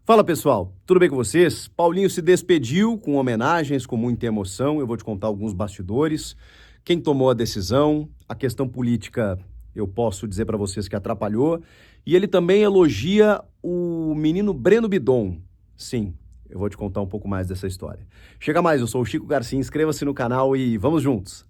Fala pessoal, tudo bem com vocês? Paulinho se despediu com homenagens, com muita emoção. Eu vou te contar alguns bastidores, quem tomou a decisão, a questão política eu posso dizer para vocês que atrapalhou. E ele também elogia o menino Breno Bidon. Sim, eu vou te contar um pouco mais dessa história. Chega mais, eu sou o Chico Garcia, inscreva-se no canal e vamos juntos!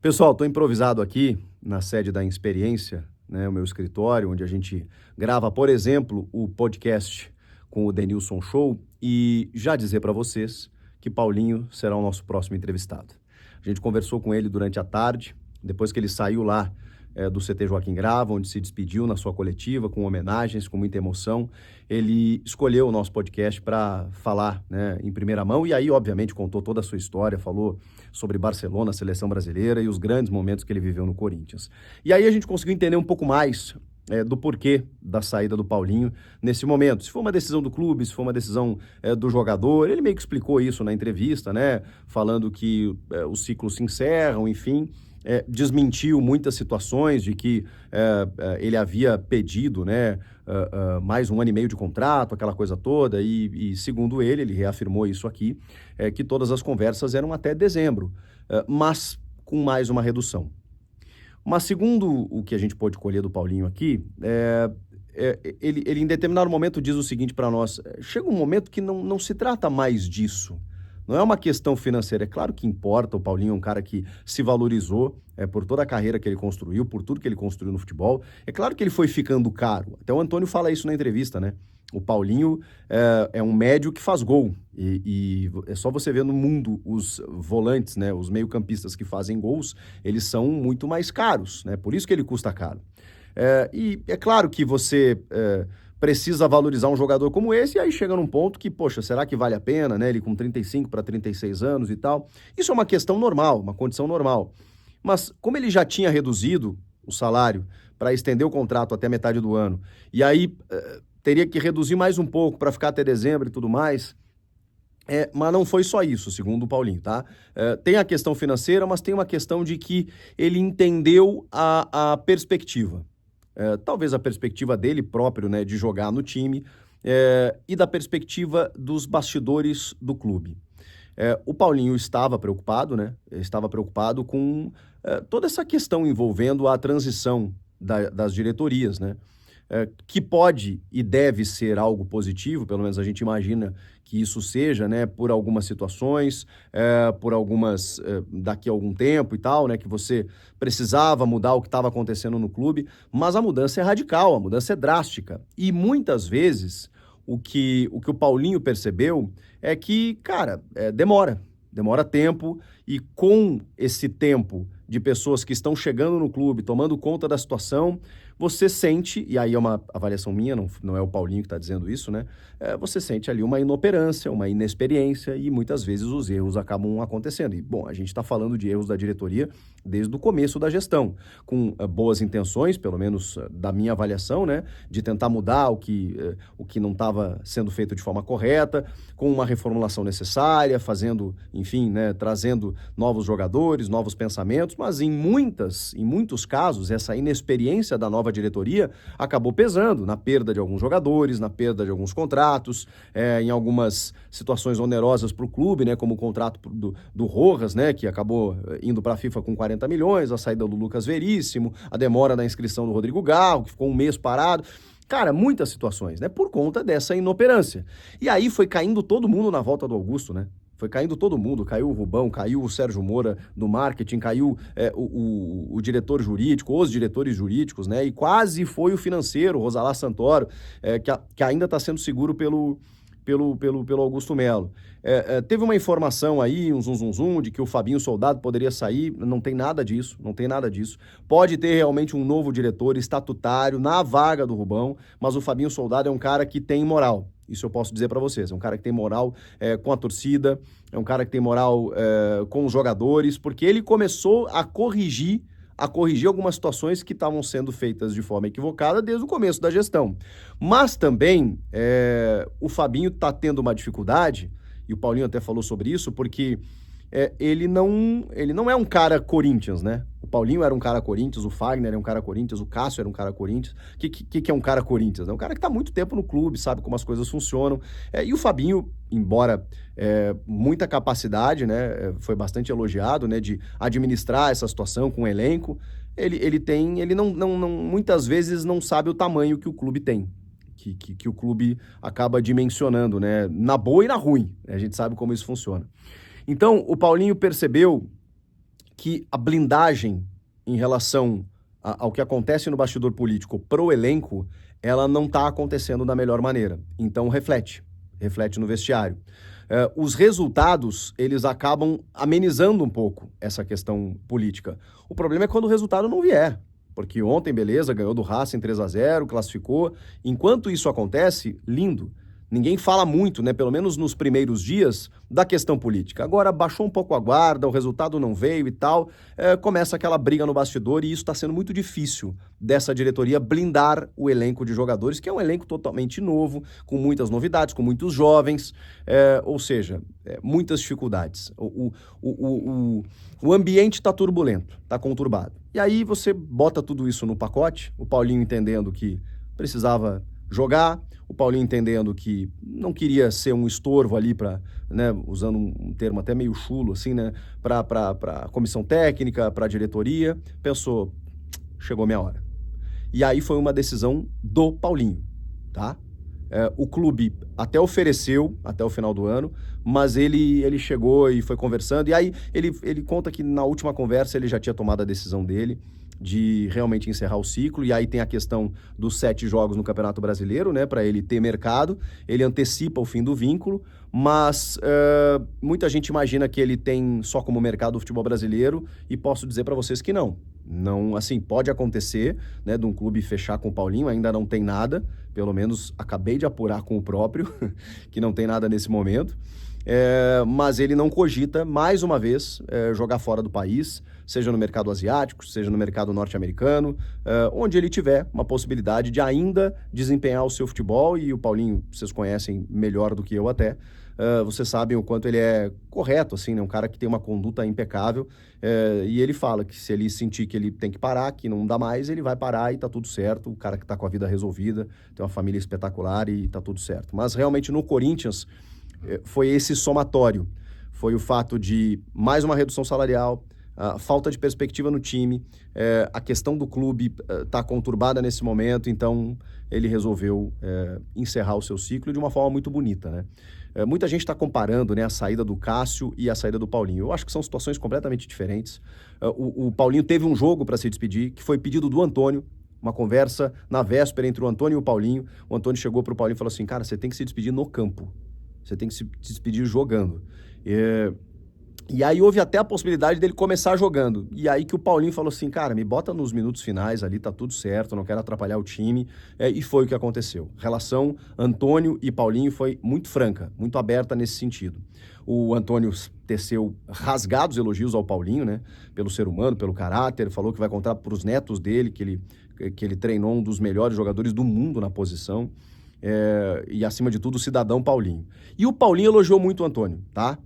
Pessoal, estou improvisado aqui na sede da Inexperiência, né, o meu escritório, onde a gente grava, por exemplo, o podcast com o Denilson Show, e já dizer para vocês que Paulinho será o nosso próximo entrevistado. A gente conversou com ele durante a tarde, depois que ele saiu lá do CT Joaquim Grava, onde se despediu na sua coletiva, com homenagens, com muita emoção. Ele escolheu o nosso podcast para falar, né, em primeira mão, e aí, obviamente, contou toda a sua história, falou sobre Barcelona, a seleção brasileira e os grandes momentos que ele viveu no Corinthians. E aí a gente conseguiu entender um pouco mais do porquê da saída do Paulinho nesse momento. Se foi uma decisão do clube, se foi uma decisão do jogador, ele meio que explicou isso na entrevista, né, falando que os ciclos se encerram, enfim. Desmentiu muitas situações de que ele havia pedido, né, mais 1 ano e meio de contrato, aquela coisa toda, e segundo ele reafirmou isso aqui, que todas as conversas eram até dezembro, mas com mais uma redução. Mas segundo o que a gente pôde colher do Paulinho aqui, ele em determinado momento diz o seguinte para nós: chega um momento que não se trata mais disso. Não é uma questão financeira, é claro que importa, o Paulinho é um cara que se valorizou por toda a carreira que ele construiu, por tudo que ele construiu no futebol. É claro que ele foi ficando caro, até o Antônio fala isso na entrevista, né? O Paulinho é um médio que faz gol, e é só você ver no mundo os volantes, né? Os meio-campistas que fazem gols, eles são muito mais caros, né? Por isso que ele custa caro. E é claro que você precisa valorizar um jogador como esse, e aí chega num ponto que, poxa, será que vale a pena, né? Ele com 35 para 36 anos e tal. Isso é uma questão normal, uma condição normal. Mas como ele já tinha reduzido o salário para estender o contrato até metade do ano, e aí teria que reduzir mais um pouco para ficar até dezembro e tudo mais, mas não foi só isso, segundo o Paulinho, tá? Tem a questão financeira, mas tem uma questão de que ele entendeu a perspectiva. Talvez a perspectiva dele próprio, né, de jogar no time, e da perspectiva dos bastidores do clube. O Paulinho estava preocupado, né? Estava preocupado com toda essa questão envolvendo a transição das diretorias, né? Que pode e deve ser algo positivo, pelo menos a gente imagina que isso seja, né, por algumas situações, por algumas, daqui a algum tempo e tal, né, que você precisava mudar o que estava acontecendo no clube, mas a mudança é radical, a mudança é drástica. E muitas vezes o que o Paulinho percebeu é que, cara, demora tempo, e com esse tempo de pessoas que estão chegando no clube, tomando conta da situação, você sente, e aí é uma avaliação minha, não é o Paulinho que está dizendo isso, né? Você sente ali uma inoperância, uma inexperiência, e muitas vezes os erros acabam acontecendo. E, bom, a gente está falando de erros da diretoria desde o começo da gestão, com boas intenções, pelo menos da minha avaliação, né? De tentar mudar o que não estava sendo feito de forma correta, com uma reformulação necessária, fazendo, enfim, né, trazendo novos jogadores, novos pensamentos, mas em muitos casos, essa inexperiência da nova diretoria acabou pesando na perda de alguns jogadores, na perda de alguns contratos, em algumas situações onerosas para o clube, né, como o contrato do Rojas, né, que acabou indo para a FIFA com 40 milhões, a saída do Lucas Veríssimo, a demora da inscrição do Rodrigo Garro, que ficou 1 mês parado. Cara, muitas situações, né, por conta dessa inoperância. E aí foi caindo todo mundo na volta do Augusto, né? Foi caindo todo mundo, caiu o Rubão, caiu o Sérgio Moura do marketing, caiu o diretor jurídico, os diretores jurídicos, né? E quase foi o financeiro, Rosalá Santoro, que ainda está sendo seguro pelo Augusto Melo. Teve uma informação aí, um zum, de que o Fabinho Soldado poderia sair. Não tem nada disso, não tem nada disso. Pode ter realmente um novo diretor estatutário na vaga do Rubão, mas o Fabinho Soldado é um cara que tem moral. Isso eu posso dizer para vocês. É um cara que tem moral com a torcida, é um cara que tem moral com os jogadores, porque ele começou a corrigir algumas situações que estavam sendo feitas de forma equivocada desde o começo da gestão. Mas também o Fabinho está tendo uma dificuldade e o Paulinho até falou sobre isso, porque ele não é um cara Corinthians, né? O Paulinho era um cara Corinthians, o Fagner era um cara Corinthians, o Cássio era um cara Corinthians. O que é um cara Corinthians? É um cara que está há muito tempo no clube, sabe como as coisas funcionam. E o Fabinho, embora muita capacidade, né? Foi bastante elogiado, né? De administrar essa situação com o elenco. Ele muitas vezes não sabe o tamanho que o clube tem. Que o clube acaba dimensionando, né? Na boa e na ruim. A gente sabe como isso funciona. Então, o Paulinho percebeu que a blindagem em relação ao que acontece no bastidor político pro elenco, ela não está acontecendo da melhor maneira. Então, reflete no vestiário. Os resultados, eles acabam amenizando um pouco essa questão política. O problema é quando o resultado não vier. Porque ontem, beleza, ganhou do Racing 3-0, classificou. Enquanto isso acontece, lindo. Ninguém fala muito, né, pelo menos nos primeiros dias, da questão política. Agora baixou um pouco a guarda, o resultado não veio e tal, começa aquela briga no bastidor e isso está sendo muito difícil dessa diretoria blindar o elenco de jogadores, que é um elenco totalmente novo, com muitas novidades, com muitos jovens, ou seja, muitas dificuldades. O ambiente está turbulento, está conturbado. E aí você bota tudo isso no pacote, o Paulinho entendendo que precisava jogar, o Paulinho entendendo que não queria ser um estorvo ali para, né, usando um termo até meio chulo, assim, né, para a comissão técnica, para a diretoria, pensou, chegou minha hora. E aí foi uma decisão do Paulinho, tá? O clube até ofereceu até o final do ano, mas ele chegou e foi conversando, e aí ele conta que na última conversa ele já tinha tomado a decisão dele de realmente encerrar o ciclo, e aí tem a questão dos 7 jogos no Campeonato Brasileiro, né, para ele ter mercado, ele antecipa o fim do vínculo, mas muita gente imagina que ele tem só como mercado o futebol brasileiro, e posso dizer para vocês que não. Não, assim, pode acontecer, né, de um clube fechar com o Paulinho, ainda não tem nada, pelo menos acabei de apurar com o próprio, que não tem nada nesse momento, mas ele não cogita, mais uma vez, jogar fora do país, seja no mercado asiático, seja no mercado norte-americano, onde ele tiver uma possibilidade de ainda desempenhar o seu futebol, e o Paulinho, vocês conhecem melhor do que eu até, vocês sabem o quanto ele é correto, assim, né? Um cara que tem uma conduta impecável, e ele fala que se ele sentir que ele tem que parar, que não dá mais, ele vai parar e tá tudo certo, o cara que tá com a vida resolvida, tem uma família espetacular e tá tudo certo. Mas realmente no Corinthians foi esse somatório, foi o fato de mais uma redução salarial, a falta de perspectiva no time, a questão do clube tá conturbada nesse momento, então ele resolveu encerrar o seu ciclo de uma forma muito bonita, né? Muita gente está comparando, né, a saída do Cássio e a saída do Paulinho. Eu acho que são situações completamente diferentes. O Paulinho teve um jogo para se despedir, que foi pedido do Antônio, uma conversa na véspera entre o Antônio e o Paulinho. O Antônio chegou para o Paulinho e falou assim, cara, você tem que se despedir no campo, você tem que se despedir jogando. E aí houve até a possibilidade dele começar jogando. E aí que o Paulinho falou assim, cara, me bota nos minutos finais ali, tá tudo certo, não quero atrapalhar o time. E foi o que aconteceu. Relação Antônio e Paulinho foi muito franca, muito aberta nesse sentido. O Antônio teceu rasgados elogios ao Paulinho, né? Pelo ser humano, pelo caráter, falou que vai contar para os netos dele, que ele treinou um dos melhores jogadores do mundo na posição. E acima de tudo, o cidadão Paulinho. E o Paulinho elogiou muito o Antônio, tá?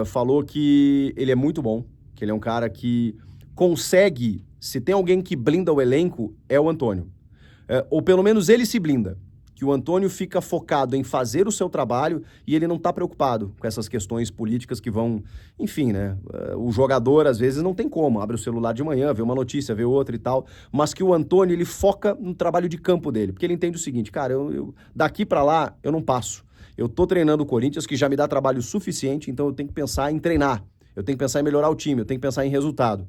Falou que ele é muito bom, que ele é um cara que consegue, se tem alguém que blinda o elenco, é o Antônio. Ou pelo menos ele se blinda, que o Antônio fica focado em fazer o seu trabalho e ele não está preocupado com essas questões políticas que vão, enfim, né? O jogador às vezes não tem como, abre o celular de manhã, vê uma notícia, vê outra e tal, mas que o Antônio ele foca no trabalho de campo dele, porque ele entende o seguinte, cara, eu daqui para lá eu não passo. Eu tô treinando o Corinthians, que já me dá trabalho suficiente, então eu tenho que pensar em treinar, eu tenho que pensar em melhorar o time, eu tenho que pensar em resultado.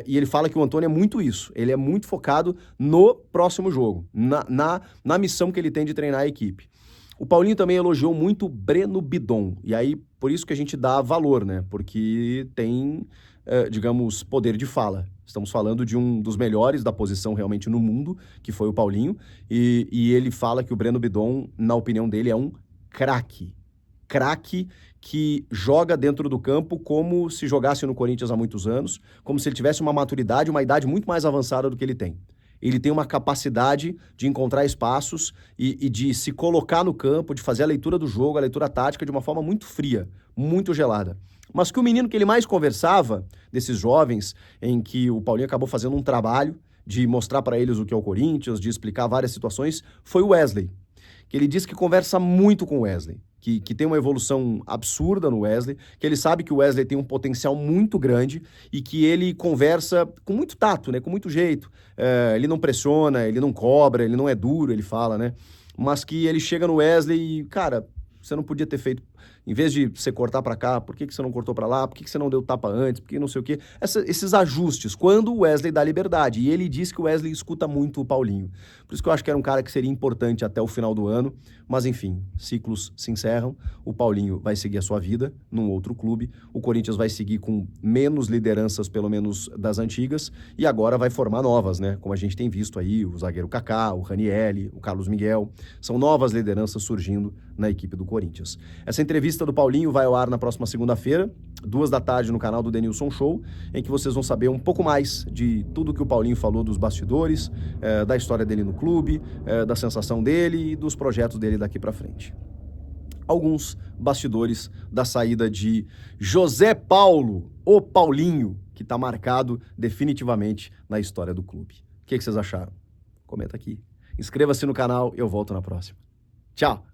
E ele fala que o Antônio é muito isso, ele é muito focado no próximo jogo, na missão que ele tem de treinar a equipe. O Paulinho também elogiou muito o Breno Bidon, e aí por isso que a gente dá valor, né? Porque tem, digamos, poder de fala. Estamos falando de um dos melhores da posição realmente no mundo, que foi o Paulinho, e ele fala que o Breno Bidon, na opinião dele, é um craque que joga dentro do campo como se jogasse no Corinthians há muitos anos, como se ele tivesse uma maturidade, uma idade muito mais avançada do que ele tem. Ele tem uma capacidade de encontrar espaços e de se colocar no campo, de fazer a leitura do jogo, a leitura tática de uma forma muito fria, muito gelada. Mas que o menino que ele mais conversava, desses jovens, em que o Paulinho acabou fazendo um trabalho de mostrar para eles o que é o Corinthians, de explicar várias situações, foi o Wesley. Que ele diz que conversa muito com o Wesley, que tem uma evolução absurda no Wesley, que ele sabe que o Wesley tem um potencial muito grande e que ele conversa com muito tato, né, com muito jeito. Ele não pressiona, ele não cobra, ele não é duro, ele fala, né? Mas que ele chega no Wesley e, cara, você não podia ter feito, em vez de você cortar para cá, por que você não cortou para lá? Por que você não deu tapa antes? Por que não sei o quê? Esses ajustes, quando o Wesley dá liberdade. E ele diz que o Wesley escuta muito o Paulinho. Por isso que eu acho que era um cara que seria importante até o final do ano. Mas enfim, ciclos se encerram. O Paulinho vai seguir a sua vida num outro clube. O Corinthians vai seguir com menos lideranças, pelo menos das antigas. E agora vai formar novas, né? Como a gente tem visto aí, o zagueiro Kaká, o Ranielli, o Carlos Miguel. São novas lideranças surgindo na equipe do Corinthians. Essa entrevista do Paulinho vai ao ar na próxima segunda-feira, 14h, no canal do Denilson Show, em que vocês vão saber um pouco mais de tudo que o Paulinho falou dos bastidores, da história dele no clube, da sensação dele e dos projetos dele daqui pra frente. Alguns bastidores da saída de José Paulo, o Paulinho, que tá marcado definitivamente na história do clube. O que vocês acharam? Comenta aqui. Inscreva-se no canal e eu volto na próxima. Tchau!